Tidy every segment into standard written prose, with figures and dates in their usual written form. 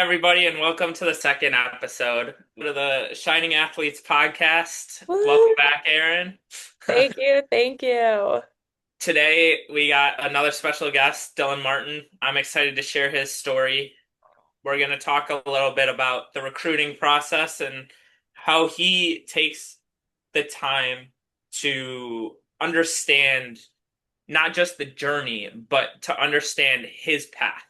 everybody, and welcome to the second episode of the Shining Athletes podcast. Welcome Woo! back, Aaron. Thank you. Thank you. Today, we got another special guest, Dylan Martin. I'm excited to share his story. We're going to talk a little bit about the recruiting process and how he takes the time to understand not just the journey, but to understand his path.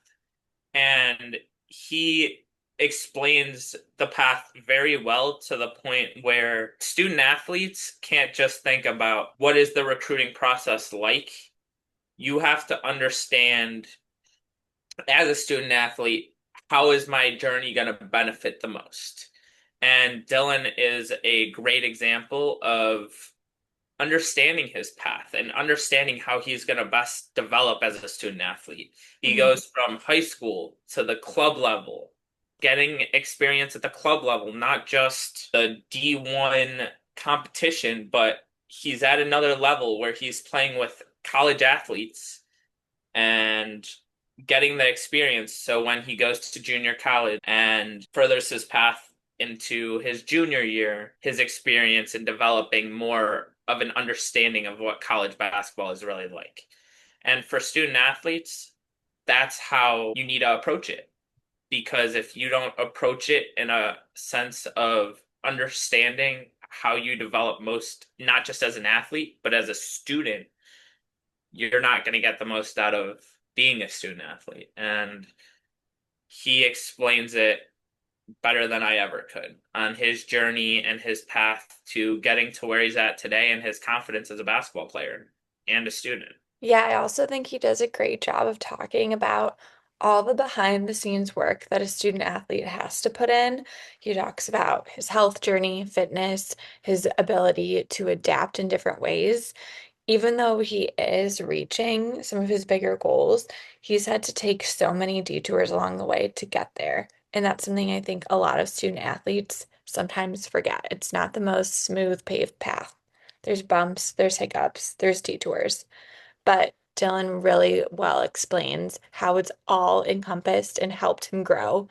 And he explains the path very well to the point where student athletes can't just think about what is the recruiting process like. You have to understand as a student athlete, how is my journey going to benefit the most? And Dylan is a great example of understanding his path and understanding how he's going to best develop as a student athlete. He Mhm. goes from high school to the club level, getting experience at the club level, not just the D1 competition, but he's at another level where he's playing with college athletes and getting the experience. So when he goes to junior college and furthers his path into his junior year, his experience in developing more of an understanding of what college basketball is really like. And for student athletes, that's how you need to approach it. Because if you don't approach it in a sense of understanding how you develop most, not just as an athlete, but as a student, you're not going to get the most out of being a student athlete. And he explains it better than I ever could on his journey and his path to getting to where he's at today and his confidence as a basketball player and a student. Yeah, I also think he does a great job of talking about all the behind the scenes work that a student athlete has to put in. He talks about his health journey, fitness, his ability to adapt in different ways. Even though he is reaching some of his bigger goals, he's had to take so many detours along the way to get there. And that's something I think a lot of student athletes sometimes forget. It's not the most smooth paved path. There's bumps, there's hiccups, there's detours. But Dylan really well explains how it's all encompassed and helped him grow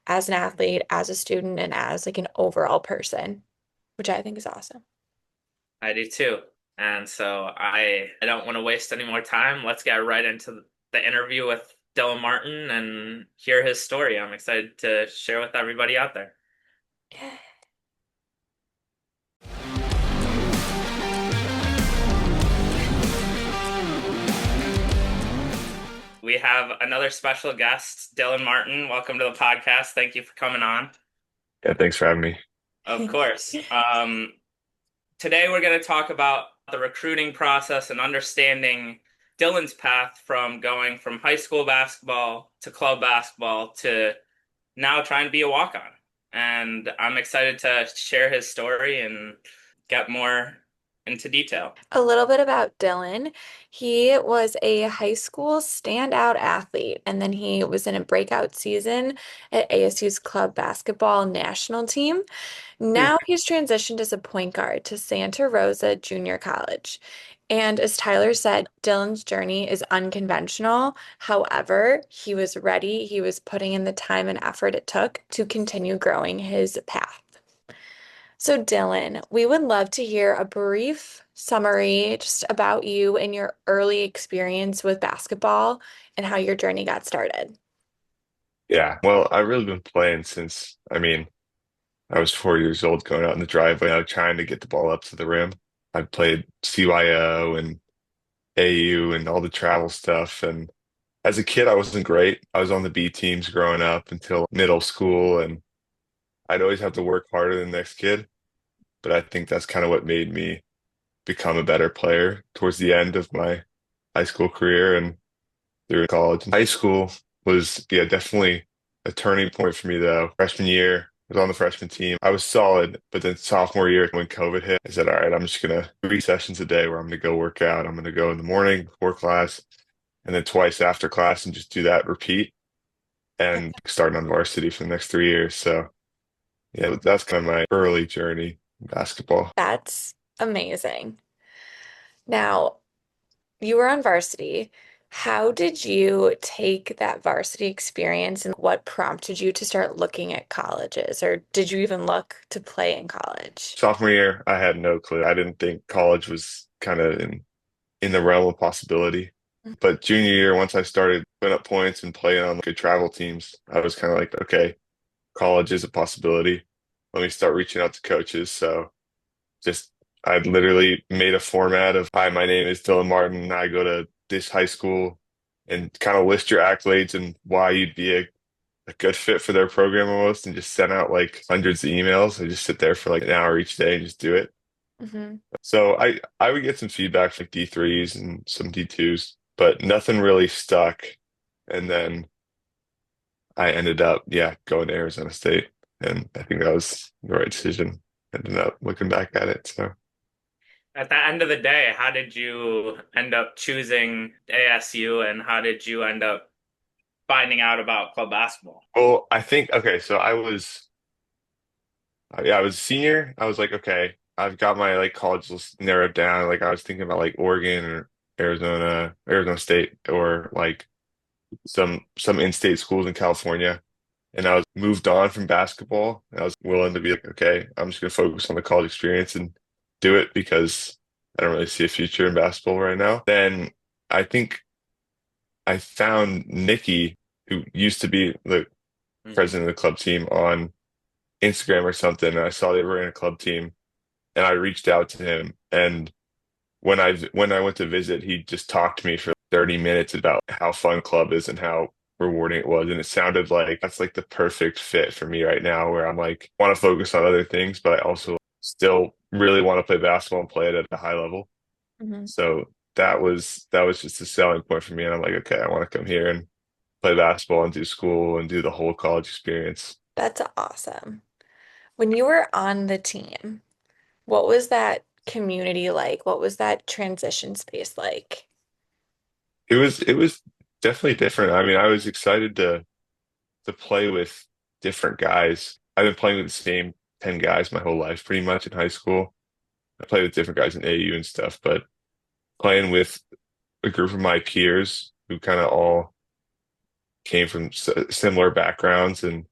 as an athlete, as a student, and as like an overall person, which I think is awesome. I do too. And so I don't want to waste any more time. Let's get right into the interview with Dylan Martin and hear his story. I'm excited to share with everybody out there. We have another special guest, Dylan Martin. Welcome to the podcast. Thank you for coming on. Yeah, thanks for having me. Of course. Today we're going to talk about the recruiting process and understanding Dylan's path from going from high school basketball to club basketball to now trying to be a walk-on. And I'm excited to share his story and get more into detail. A little bit about Dylan. He was a high school standout athlete, and then he was in a breakout season at ASU's Club Basketball national team. Hmm. Now he's transitioned as a point guard to Santa Rosa Junior College. And as Tyler said, Dylan's journey is unconventional. However, he was ready. He was putting in the time and effort it took to continue growing his path. So, Dylan, we would love to hear a brief summary just about you and your early experience with basketball and how your journey got started. Yeah, well, I've really been playing since, I was 4 years old going out in the driveway, trying to get the ball up to the rim. I played CYO and AU and all the travel stuff. And as a kid, I wasn't great. I was on the B teams growing up until middle school, and I'd always have to work harder than the next kid. But I think that's kind of what made me become a better player towards the end of my high school career and through college. High school was, yeah, definitely a turning point for me though. Freshman year, I was on the freshman team. I was solid, but then sophomore year when COVID hit, I said, all right, I'm just gonna 3 sessions a day where I'm gonna go work out. I'm gonna go in the morning before class and then twice after class and just do that repeat and starting on varsity for the next 3 years. So yeah, that's kind of my early journey in basketball. That's amazing. Now, you were on varsity. How did you take that varsity experience and what prompted you to start looking at colleges, or did you even look to play in college? Sophomore year, I had no clue. I didn't think college was kind of in the realm of possibility. But junior year, once I started putting up points and playing on good travel teams, I was kind of like, okay, college is a possibility. Let me start reaching out to coaches. So just I literally made a format of, hi, my name is Dylan Martin. I go to this high school and kind of list your accolades and why you'd be a good fit for their program almost and just sent out like hundreds of emails. I just sit there for like an hour each day and just do it. Hmm. So I would get some feedback from D3s and some D2s, but nothing really stuck. And then I ended up, yeah, going to Arizona State. And I think that was the right decision. Ended up looking back at it. So, At the end of the day, how did you end up choosing ASU and how did you end up finding out about club basketball? well, I think, okay, so yeah, I was a senior. I was like, okay, I've got my like college list narrowed down. Like I was thinking about like Oregon or Arizona State, or like some in-state schools in California. And I was moved on from basketball. I was willing to be like, okay, I'm just gonna focus on the college experience and do it because I don't really see a future in basketball right now. Then I think I found Nikki, who used to be the Hmm. president of the club team, on Instagram or something. And I saw they were in a club team, and I reached out to him. And when I went to visit, he just talked to me for 30 minutes about how fun club is and how rewarding it was. And it sounded like that's like the perfect fit for me right now, where I'm like, want to focus on other things, but I also still really want to play basketball and play it at a high level. Hmm. So that was just a selling point for me. And I'm like, okay, I want to come here and play basketball and do school and do the whole college experience. That's awesome. When you were on the team, what was that community like? What was that transition space like? It was definitely different. I mean, I was excited to play with different guys. I've been playing with the same 10 guys my whole life, pretty much in high school. I played with different guys in AU and stuff, but playing with a group of my peers who kind of all came from similar backgrounds and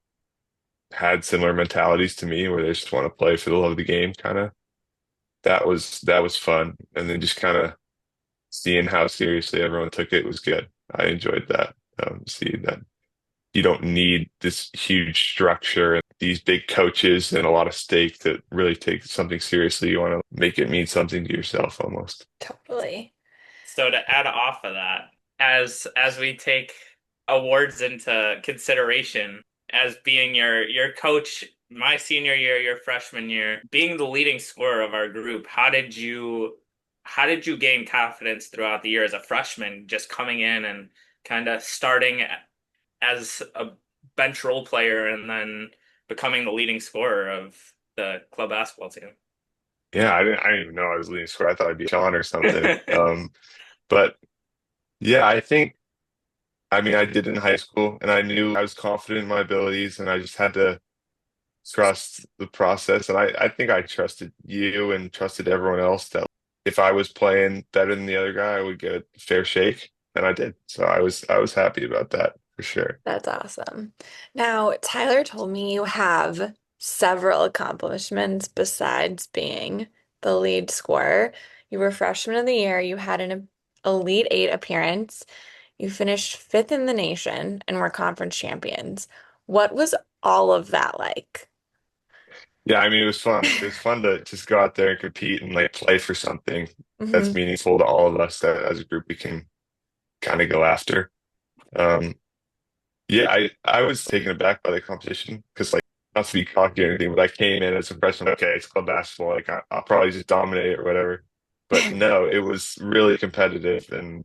had similar mentalities to me, where they just want to play for the love of the game, kind of. That was fun. And then just kind of seeing how seriously everyone took it was good. I enjoyed that. See that you don't need this huge structure and these big coaches and a lot of stake to really take something seriously. You want to make it mean something to yourself almost. Totally. So to add off of that, as we take awards into consideration, as being your coach my senior year, your freshman year, being the leading scorer of our group, how did you gain confidence throughout the year as a freshman, just coming in and kind of starting as a bench role player and then becoming the leading scorer of the club basketball team? I didn't even know I was leading scorer. I thought I'd be Sean or something. But yeah, I mean, I did in high school and I knew I was confident in my abilities and I just had to trust the process. And I think I trusted you and trusted everyone else that if I was playing better than the other guy, I would get a fair shake. And I did. So I was happy about that for sure. That's awesome. Now, Tyler told me you have several accomplishments besides being the lead scorer. You were freshman of the year, you had an Elite Eight appearance, you finished fifth in the nation, and were conference champions. What was all of that like? Yeah, I mean, it was fun. It was fun to just go out there and compete and like play for something that's Hmm. meaningful to all of us that as a group we can kind of go after. Um, yeah, I was taken aback by the competition because like not to be cocky or anything, but I came in as a freshman. Okay, it's club basketball. Like I'll probably just dominate it or whatever. But no, it was really competitive, and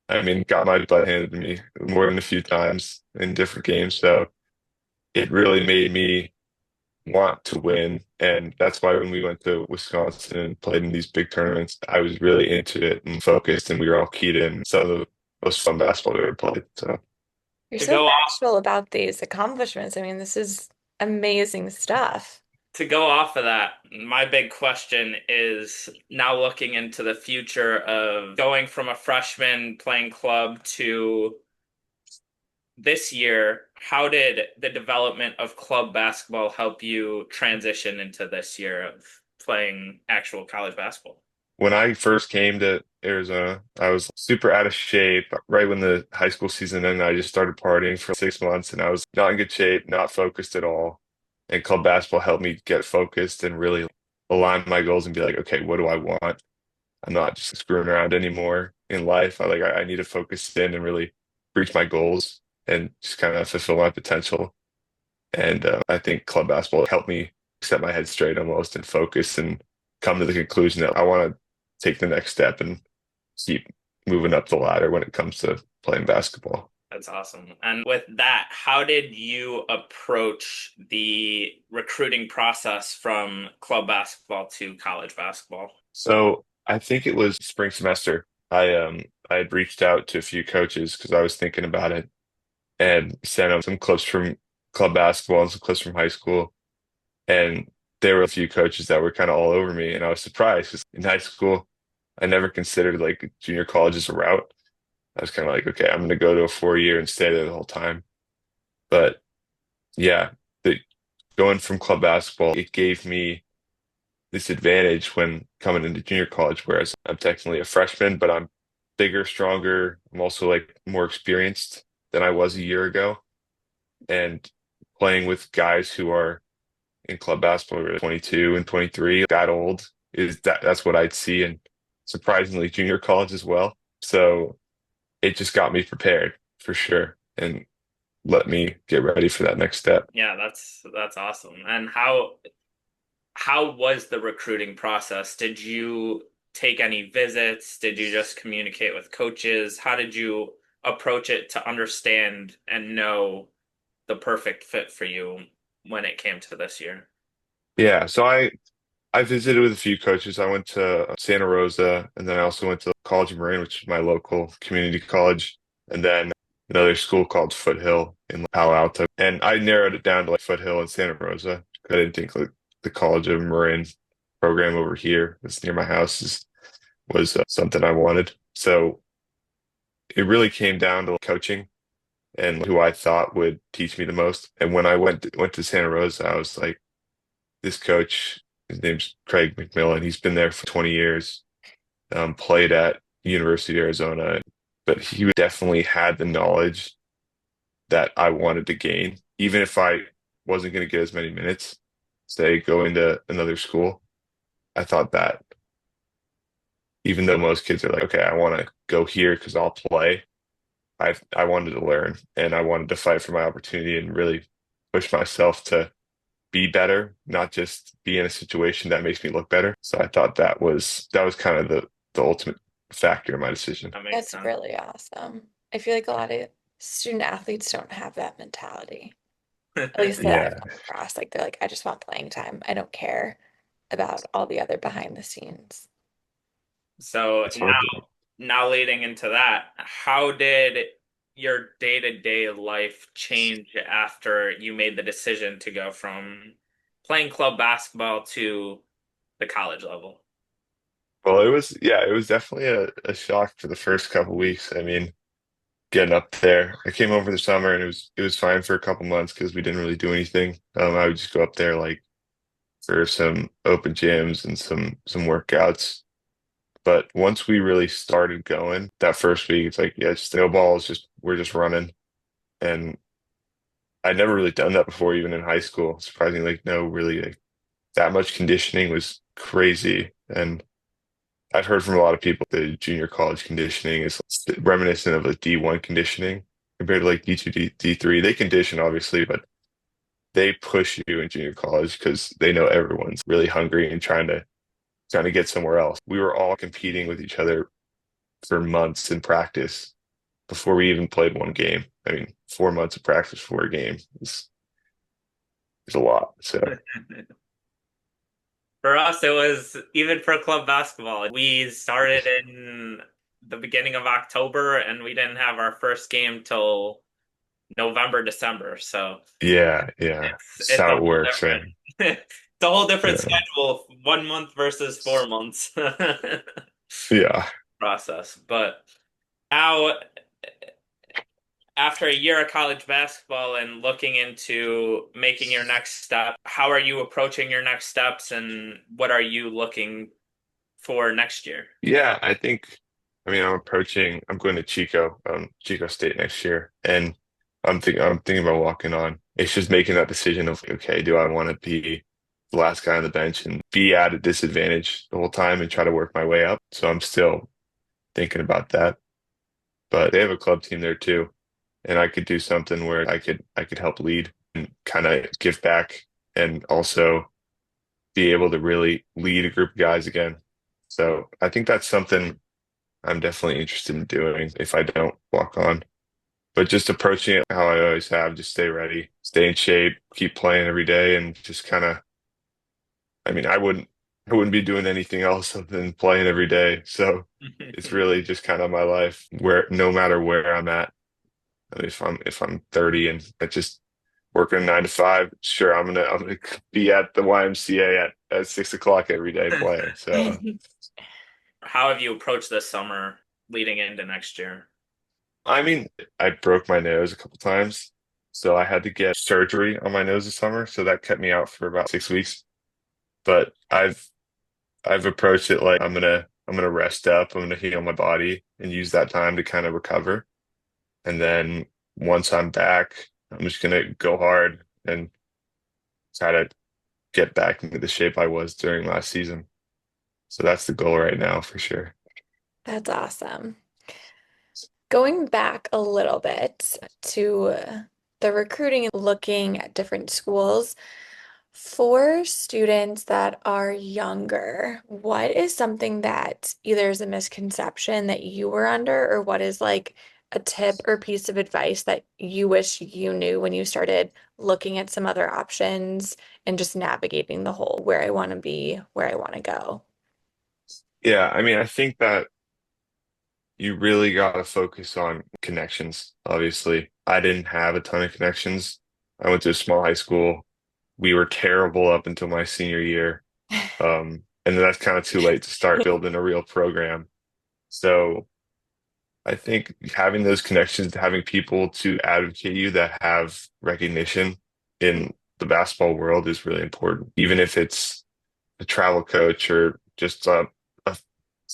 I mean, got my butt handed to me more than a few times in different games. So it really made me want to win. And that's why when we went to Wisconsin and played in these big tournaments, I was really into it and focused, and we were all keyed in. Some of the most fun basketball we ever played. So, You're To so go off bashful about these accomplishments. I mean, this is amazing stuff. To go off of that, my big question is now looking into the future of going from a freshman playing club to this year, how did the development of club basketball help you transition into this year of playing actual college basketball? When I first came to Arizona, I was super out of shape. Right when the high school season ended, I just started partying for 6 months and I was not in good shape, not focused at all. And club basketball helped me get focused and really align my goals and be like, okay, what do I want? I'm not just screwing around anymore in life. I need to focus in and really reach my goals and just kind of fulfill my potential. And I think club basketball helped me set my head straight almost and focus and come to the conclusion that I want to take the next step and keep moving up the ladder when it comes to playing basketball. That's awesome. And with that, how did you approach the recruiting process from club basketball to college basketball? So I think it was spring semester. I had reached out to a few coaches because I was thinking about it and sent them some clips from club basketball and some clips from high school. And there were a few coaches that were kind of all over me, and I was surprised because in high school, I never considered like junior college as a route. I was kind of like, okay, I'm going to go to a 4 year and stay there the whole time. But yeah, the, going from club basketball, it gave me this advantage when coming into junior college, whereas I'm technically a freshman, but I'm bigger, stronger. I'm also like more experienced than I was a year ago. And playing with guys who are in club basketball, who are 22 and 23, that old is that's what I'd see in surprisingly junior college as well. So it just got me prepared for sure and let me get ready for that next step. Yeah, that's awesome. And how was the recruiting process? Did you take any visits? Did you just communicate with coaches? How did you approach it to understand and know the perfect fit for you when it came to this year? Yeah, so I visited with a few coaches. I went to Santa Rosa, and then I also went to College of Marin, which is my local community college, and then another school called Foothill in Palo Alto. And I narrowed it down to like Foothill and Santa Rosa. I didn't think like the College of Marin program over here that's near my house was something I wanted. So it really came down to coaching and who I thought would teach me the most. And when I went to Santa Rosa, I was like, this coach, his name's Craig McMillan. He's been there for 20 years, played at University of Arizona, but he definitely had the knowledge that I wanted to gain, even if I wasn't going to get as many minutes, say, go into another school. I thought that even though most kids are like, okay, I want to go here because I'll play, I wanted to learn and I wanted to fight for my opportunity and really push myself to be better, not just be in a situation that makes me look better. So I thought that was kind of the ultimate factor in my decision. That makes That's sense. really awesome. I feel like a lot of student athletes don't have that mentality. At least that I've Yeah, come across. Like they're like, I just want playing time. I don't care about all the other behind the scenes. So it's hard. now leading into that, how did your day-to-day life change after you made the decision to go from playing club basketball to the college level? Well, it was definitely a shock for the first couple weeks. I mean, getting up there, I came over the summer and it was fine for a couple months because we didn't really do anything. I would just go up there like for some open gyms and some workouts. But once we really started going, that first week, it's like, yeah, just no balls, just we're just running. And I'd never really done that before, even in high school. Surprisingly, like no, really like that much conditioning was crazy. And I've heard from a lot of people the junior college conditioning is reminiscent of a D1 conditioning compared to like D2, D3. They condition obviously, but they push you in junior college because they know everyone's really hungry and trying to get somewhere else. We were all competing with each other for months in practice before we even played one game. I mean, 4 months of practice for a game is a lot. So For us, it was even for club basketball. We started in the beginning of October and we didn't have our first game till November, December. So yeah, yeah. it's That's it's a how it whole works, right? different. a whole different Yeah. schedule, 1 month versus 4 months Yeah. process. But how, after a year of college basketball and looking into making your next step, how are you approaching your next steps and what are you looking for next year? Yeah, I mean, I'm going to Chico State next year, and I'm thinking about walking on. It's just making that decision of, okay, do I want to be the last guy on the bench and be at a disadvantage the whole time and try to work my way up? So I'm still thinking about that. But they have a club team there too, and I could do something where I could help lead and kind of give back and also be able to really lead a group of guys again. So I think that's something I'm definitely interested in doing if I don't walk on. But just approaching it how I always have, just stay ready, stay in shape, keep playing every day, and just kind of, I mean, I wouldn't be doing anything else other than playing every day. So it's really just kind of my life where no matter where I'm at, I mean, if I'm 30 and I just working a 9 to 5, sure, I'm gonna be at the YMCA at 6 o'clock every day playing. So How have you approached this summer leading into next year? I mean, I broke my nose a couple times, so I had to get surgery on my nose this summer, so that kept me out for about 6 weeks. But I've approached it like I'm gonna rest up, I'm gonna heal my body and use that time to kind of recover. And then once I'm back, I'm just gonna go hard and try to get back into the shape I was during last season. So that's the goal right now for sure. That's awesome. Going back a little bit to the recruiting and looking at different schools, for students that are younger, what is something that either is a misconception that you were under, or what is like a tip or piece of advice that you wish you knew when you started looking at some other options and just navigating the whole where I want to be, where I want to go? Yeah, I mean, I think that you really got to focus on connections, obviously. I didn't have a ton of connections. I went to a small high school. We were terrible up until my senior year. And then that's kind of too late to start building a real program. So I think having those connections, having people to advocate you that have recognition in the basketball world is really important. Even if it's a travel coach or just a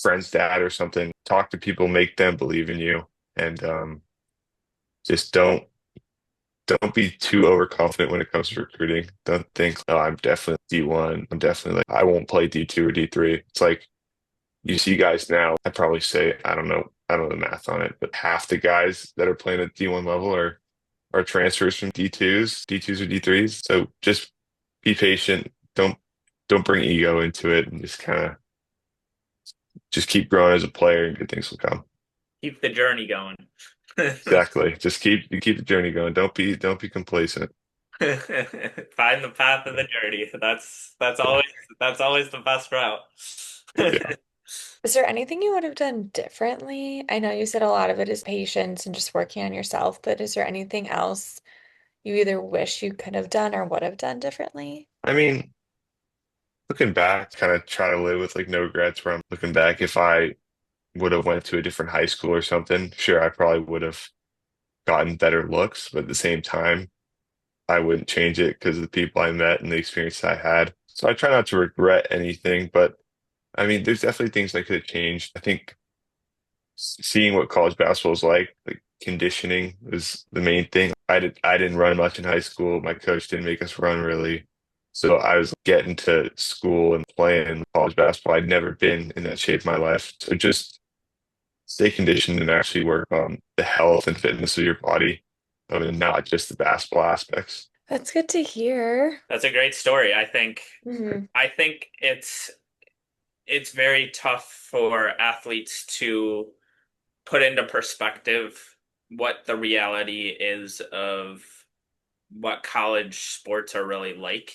friend's dad or something, talk to people, make them believe in you, and just don't be too overconfident when it comes to recruiting. Don't think, oh, I'm definitely D1. I'm definitely like I won't play D2 or D3. It's like you see guys now. I probably say I don't know the math on it, but half the guys that are playing at D1 level are transfers from D2s or D3s. So just be patient. Don't bring ego into it, and just keep growing as a player, and good things will come. Keep the journey going. Exactly. Just keep the journey going. Don't be complacent. Find the path of the journey. That's always the best route. Yeah. Is there anything you would have done differently? I know you said a lot of it is patience and just working on yourself, but is there anything else you either wish you could have done or would have done differently? I mean, looking back, kind of try to live with like no regrets where I'm looking back. If I would have went to a different high school or something, sure, I probably would have gotten better looks, but at the same time, I wouldn't change it because of the people I met and the experience I had. So I try not to regret anything, but I mean, there's definitely things I could have changed. I think seeing what college basketball is like conditioning is the main thing. I didn't run much in high school. My coach didn't make us run really. So I was getting to school and playing college basketball. I'd never been in that shape in my life. So just stay conditioned and actually work on the health and fitness of your body, and not just the basketball aspects. That's good to hear. That's a great story. Hmm. I think it's very tough for athletes to put into perspective what the reality is of what college sports are really like.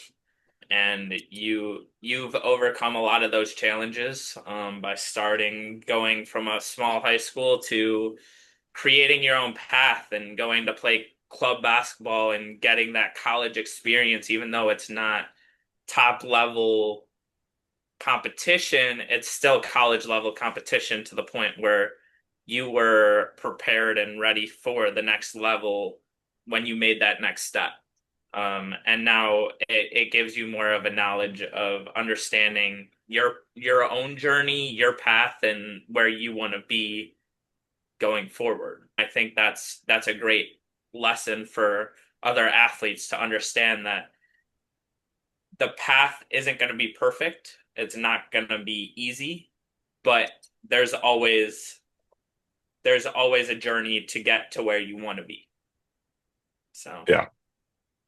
And you've overcome a lot of those challenges by starting going from a small high school to creating your own path and going to play club basketball and getting that college experience, even though it's not top level competition, it's still college level competition to the point where you were prepared and ready for the next level when you made that next step. And now it gives you more of a knowledge of understanding your own journey, your path, and where you want to be going forward. I think that's a great lesson for other athletes to understand that the path isn't going to be perfect. It's not going to be easy, but there's always there's always a journey to get to where you want to be. So Yeah.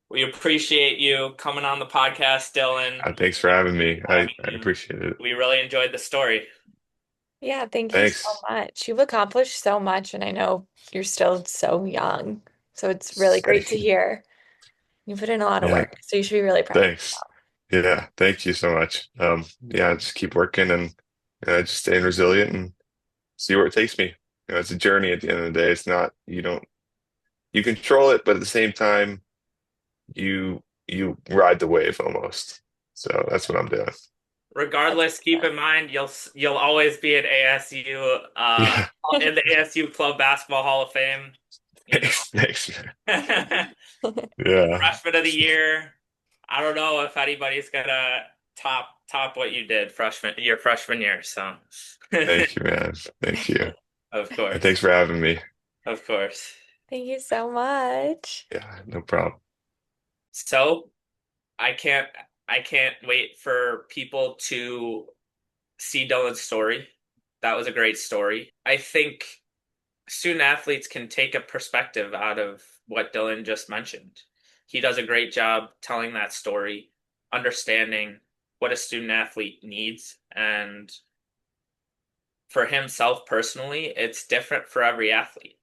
we appreciate you coming on the podcast, Dylan. Thanks for having me. I Having you. appreciate it. We really enjoyed the story. Yeah, thank you so Thanks. much. You've accomplished so much, and I know you're still so young. So it's really great to hear. You put in a lot of Yeah, work, so you should be really proud of thanks. Yeah, thank you so much. Yeah, just keep working and just staying resilient and see where it takes me. It's a journey at the end of the day. It's not, you control it, but at the same time, you ride the wave almost. So that's what I'm doing. Regardless, keep in mind you'll always be at ASU, Yeah, in the ASU Club Basketball Hall of Fame. You thanks, thanks, man. know, that. Yeah, freshman of the year. I don't know if anybody's gonna top what you did your freshman year. So, thank you, man. Thank you. of And course, thanks for having me. of course. Thank you so much. Yeah, no problem. So I can't I can't wait for people to see Dylan's story. That was a great story. I think student athletes can take a perspective out of what Dylan just mentioned. He does a great job telling that story, understanding what a student athlete needs. And for himself personally, it's different for every athlete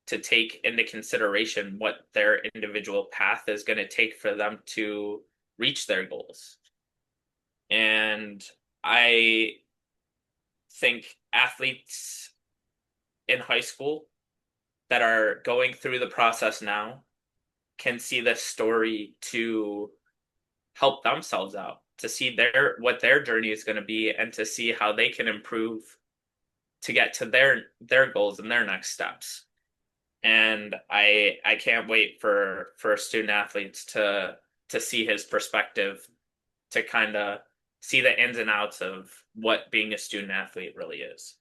to take into consideration what their individual path is going to take for them to reach their goals. And I think athletes in high school that are going through the process now can see this story to help themselves out, to see what their journey is going to be and to see how they can improve to get to their goals and their next steps. And I can't wait for student athletes to see his perspective, to kind of see the ins and outs of what being a student athlete really is.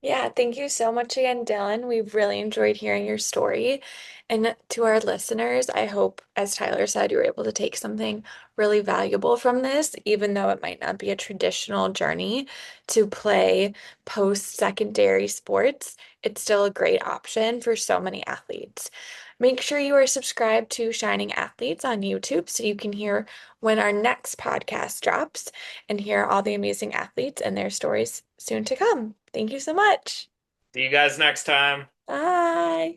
Yeah, thank you so much again, Dylan. We've really enjoyed hearing your story. And to our listeners, I hope, as Tyler said, you were able to take something really valuable from this, even though it might not be a traditional journey to play post-secondary sports. It's still a great option for so many athletes. Make sure you are subscribed to Shining Athletes on YouTube so you can hear when our next podcast drops and hear all the amazing athletes and their stories soon to come. Thank you so much. See you guys next time. Bye.